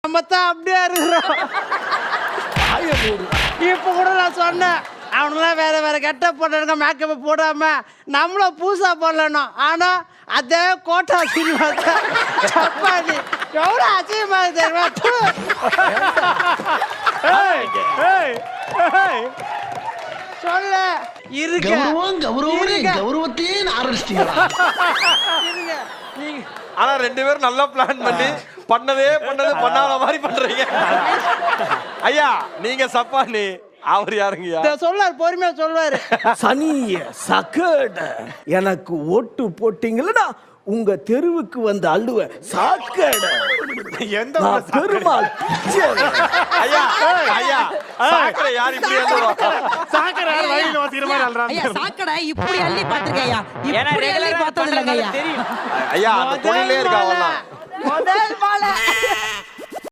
நம்ம தான் அப்படியே இருக்கிறோம். இப்ப கூட நான் சொன்னேன் அவனுலாம் வேற வேற கெட்ட போட்டானுங்க மேக்கப் போடாம நம்மளும் பூசா போடலணும். ஆனா அதே கோட்டா சீனிவாசா சப்பாத்தி எவ்வளோ அசிங்கமா தெரியுமா? சொல்ல இருக்க கௌரவத்தையே ஆரம்பிச்சிட்டீங்களா? இருங்க நீங்க. ஆனா 2 பேரும் நல்லா பிளான் பண்ணது பண்ணாத மாதிரி பண்றீங்க. ஐயா நீங்க சப்பானி, அவர் யாருங்கய்யா? சொல்லுவாரு, பொறுமையா சொல்லுவாரு. சனிய சக்கட எனக்கு ஓட்டு போட்டீங்களா உங்க தெருவுக்கு வந்து அள்ளுவ சாக்கட எந்த பெருமாள். ஐயா ஐயா சாக்கடை யார் இப்படி அள்ளுவா? சாக்கடை வழியில வசிக்கிற மாதிரி அல்றாங்க. ஐயா சாக்கடை இப்படி அள்ளி பாத்துக்கேயா, இப்படி அள்ளி பார்த்தது இல்லைங்கய்யா. ஐயா அந்த தொழிலே இருக்கா? முதல் மாலை